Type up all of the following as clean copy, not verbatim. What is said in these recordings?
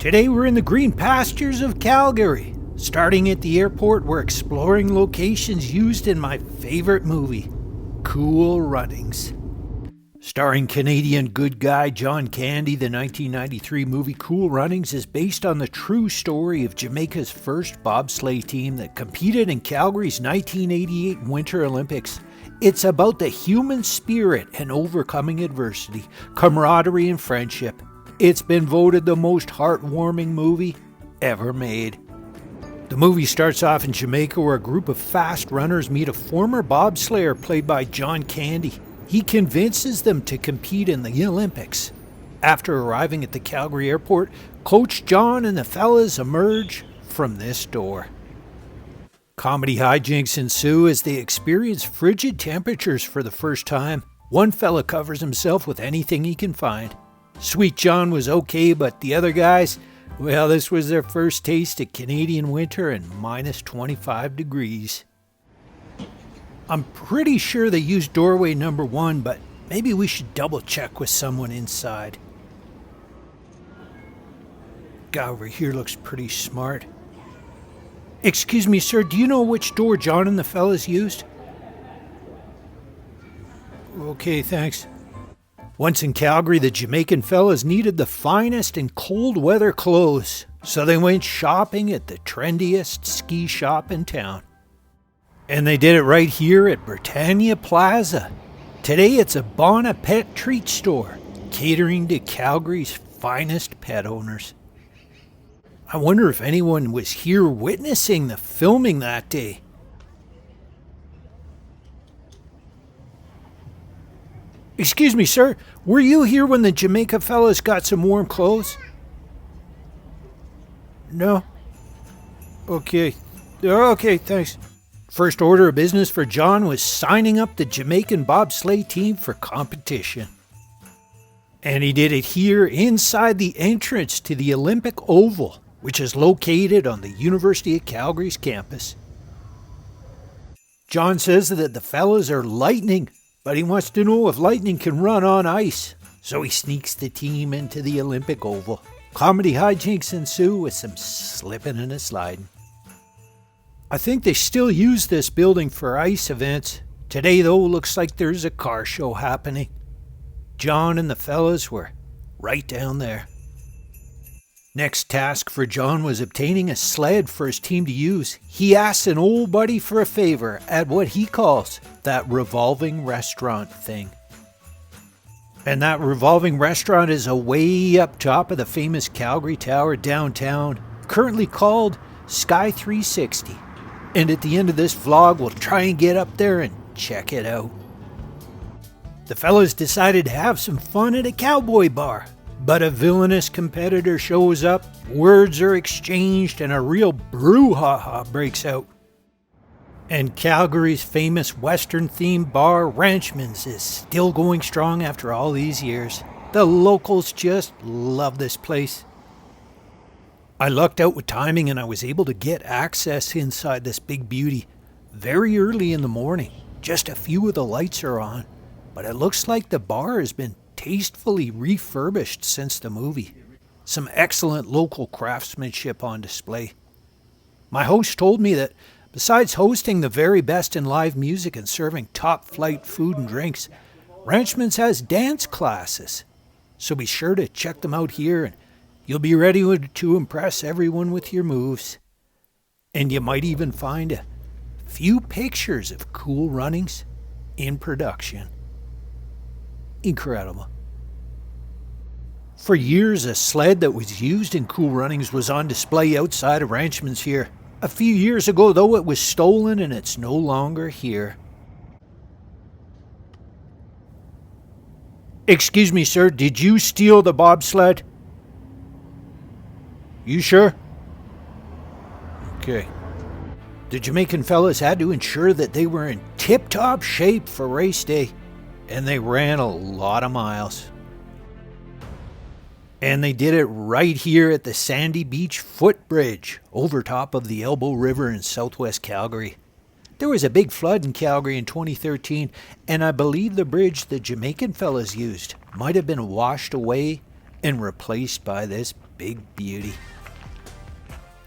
Today we're in the green pastures of Calgary. Starting at the airport, we're exploring locations used in my favorite movie, Cool Runnings. Starring Canadian good guy John Candy, the 1993 movie Cool Runnings is based on the true story of Jamaica's first bobsleigh team that competed in Calgary's 1988 Winter Olympics. It's about the human spirit and overcoming adversity, camaraderie and friendship. It's been voted the most heartwarming movie ever made. The movie starts off in Jamaica where a group of fast runners meet a former bobslayer played by John Candy. He convinces them to compete in the Olympics. After arriving at the Calgary airport, Coach John and the fellas emerge from this door. Comedy hijinks ensue as they experience frigid temperatures for the first time. One fella covers himself with anything he can find. Sweet John was okay, but the other guys, well, this was their first taste of Canadian winter and minus 25 degrees. I'm pretty sure they used doorway number 1, but maybe we should double check with someone inside. Guy over here looks pretty smart. Excuse me, sir, do you know which door John and the fellas used? Okay, thanks. Once in Calgary, the Jamaican fellas needed the finest in cold weather clothes, so they went shopping at the trendiest ski shop in town. And they did it right here at Britannia Plaza. Today it's a Bon Appetit treat store, catering to Calgary's finest pet owners. I wonder if anyone was here witnessing the filming that day. Excuse me, sir, were you here when the Jamaica fellas got some warm clothes? No? Okay, thanks. First order of business for John was signing up the Jamaican bobsleigh team for competition. And he did it here inside the entrance to the Olympic Oval, which is located on the University of Calgary's campus. John says that the fellas are lightning, but he wants to know if lightning can run on ice. So he sneaks the team into the Olympic Oval. Comedy hijinks ensue with some slipping and a sliding. I think they still use this building for ice events. Today, though, looks like there's a car show happening. John and the fellas were right down there. Next task for John was obtaining a sled for his team to use. He asks an old buddy for a favor at what he calls that revolving restaurant thing. And that revolving restaurant is way up top of the famous Calgary Tower downtown, currently called Sky 360. And at the end of this vlog, we'll try and get up there and check it out. The fellas decided to have some fun at a cowboy bar. But a villainous competitor shows up, words are exchanged, and a real brouhaha breaks out. And Calgary's famous Western-themed bar, Ranchman's, is still going strong after all these years. The locals just love this place. I lucked out with timing and I was able to get access inside this big beauty very early in the morning. Just a few of the lights are on, but it looks like the bar has been tastefully refurbished since the movie. Some excellent local craftsmanship on display. My host told me that besides hosting the very best in live music and serving top-flight food and drinks, Ranchman's has dance classes. So be sure to check them out here and you'll be ready to impress everyone with your moves. And you might even find a few pictures of Cool Runnings in production. Incredible. For years, a sled that was used in Cool Runnings was on display outside of Ranchman's here. A few years ago, though, it was stolen and it's no longer here. Excuse me, sir, did you steal the bobsled? You sure? Okay. The Jamaican fellas had to ensure that they were in tip-top shape for race day, and they ran a lot of miles. And they did it right here at the Sandy Beach Footbridge, over top of the Elbow River in southwest Calgary. There was a big flood in Calgary in 2013, and I believe the bridge the Jamaican fellas used might have been washed away and replaced by this big beauty.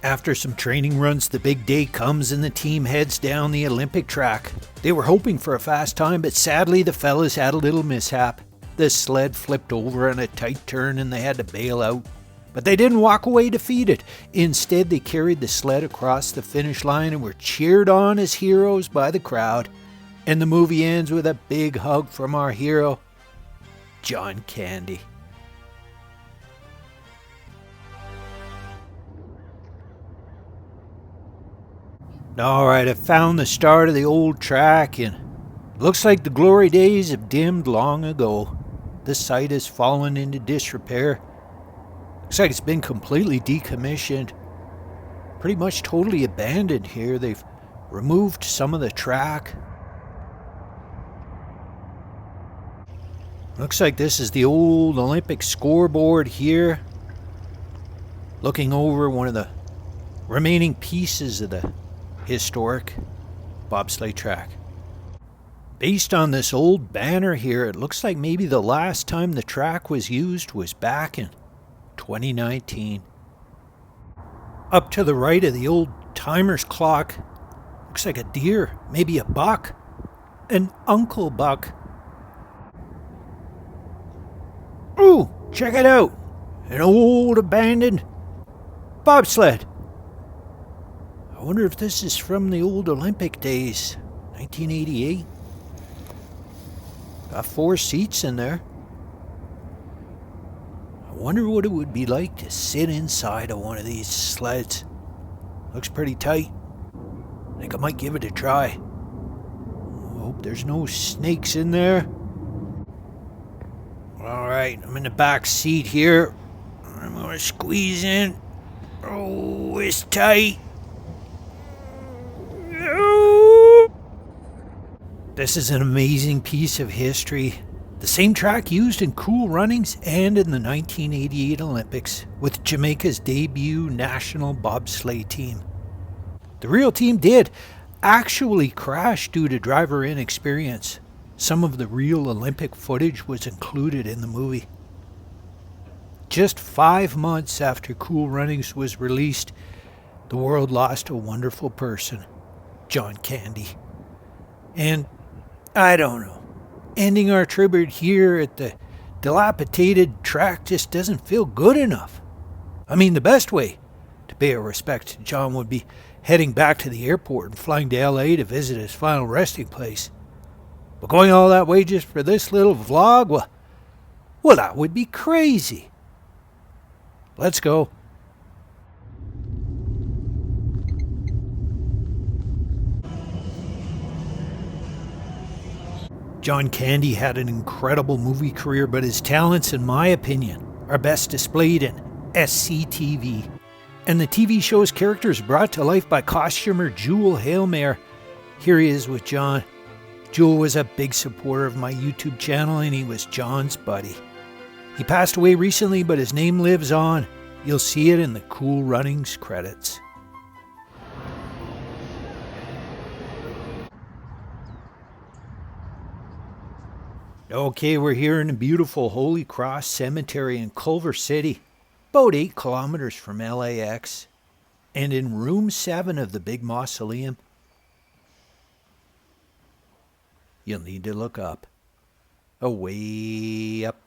After some training runs, the big day comes and the team heads down the Olympic track. They were hoping for a fast time, but sadly the fellas had a little mishap. The sled flipped over on a tight turn and they had to bail out. But they didn't walk away defeated. Instead, they carried the sled across the finish line and were cheered on as heroes by the crowd. And the movie ends with a big hug from our hero, John Candy. Alright, I found the start of the old track and looks like the glory days have dimmed long ago. The site has fallen into disrepair. Looks like it's been completely decommissioned. Pretty much totally abandoned here. They've removed some of the track. Looks like this is the old Olympic scoreboard here. Looking over one of the remaining pieces of the historic bobsleigh track. Based on this old banner here, it looks like maybe the last time the track was used was back in 2019. Up to the right of the old timer's clock, looks like a deer, maybe a buck, an uncle buck. Ooh, check it out, an old abandoned bobsled. I wonder if this is from the old Olympic days, 1988. Got 4 seats in there. I wonder what it would be like to sit inside of one of these sleds. Looks pretty tight. I think I might give it a try. I hope there's no snakes in there. Alright, I'm in the back seat here. I'm gonna squeeze in. Oh, it's tight. This is an amazing piece of history. The same track used in Cool Runnings and in the 1988 Olympics with Jamaica's debut national bobsleigh team. The real team did actually crash due to driver inexperience. Some of the real Olympic footage was included in the movie. Just 5 months after Cool Runnings was released, the world lost a wonderful person, John Candy. And I don't know, ending our tribute here at the dilapidated track just doesn't feel good enough. I mean, the best way to pay our respect to John would be heading back to the airport and flying to LA to visit his final resting place. But going all that way just for this little vlog, well, that would be crazy. Let's go. John Candy had an incredible movie career, but his talents, in my opinion, are best displayed in SCTV. And the TV show's characters brought to life by costumer Jewel Hailmare. Here he is with John. Jewel was a big supporter of my YouTube channel and he was John's buddy. He passed away recently, but his name lives on. You'll see it in the Cool Runnings credits. Okay, we're here in the beautiful Holy Cross Cemetery in Culver City, about 8 kilometers from LAX, and in room 7 of the big mausoleum. You'll need to look up, way up,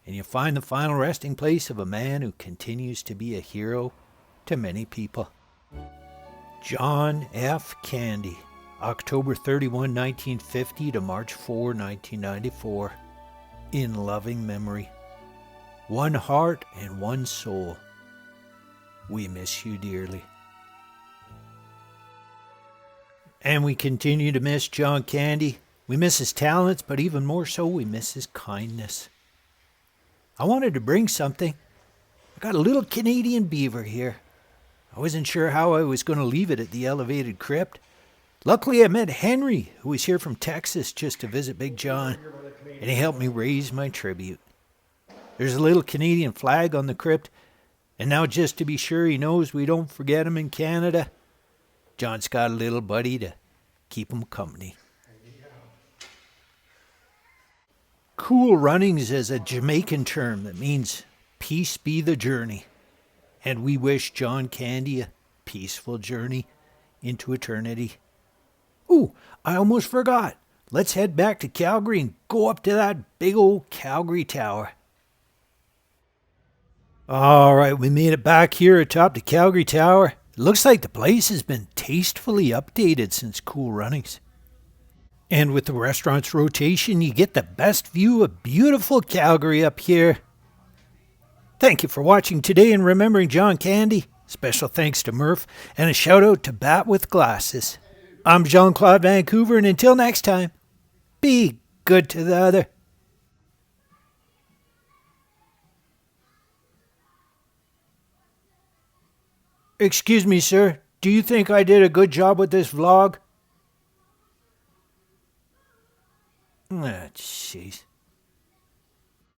and you'll find the final resting place of a man who continues to be a hero to many people. John F. Candy. October 31, 1950 to March 4, 1994. In loving memory. One heart and one soul. We miss you dearly. And we continue to miss John Candy. We miss his talents, but even more so, we miss his kindness. I wanted to bring something. I got a little Canadian beaver here. I wasn't sure how I was going to leave it at the elevated crypt. Luckily, I met Henry, who was here from Texas just to visit Big John, and he helped me raise my tribute. There's a little Canadian flag on the crypt, and now just to be sure he knows we don't forget him in Canada, John's got a little buddy to keep him company. Cool Runnings is a Jamaican term that means peace be the journey. And we wish John Candy a peaceful journey into eternity. Ooh, I almost forgot. Let's head back to Calgary and go up to that big old Calgary Tower. All right, we made it back here atop the Calgary Tower. It looks like the place has been tastefully updated since Cool Runnings. And with the restaurant's rotation, you get the best view of beautiful Calgary up here. Thank you for watching today and remembering John Candy. Special thanks to Murph and a shout out to Bat with Glasses. I'm Jean-Claude Vancouver, and until next time, be good to the other. Excuse me, sir. Do you think I did a good job with this vlog? Ah, jeez.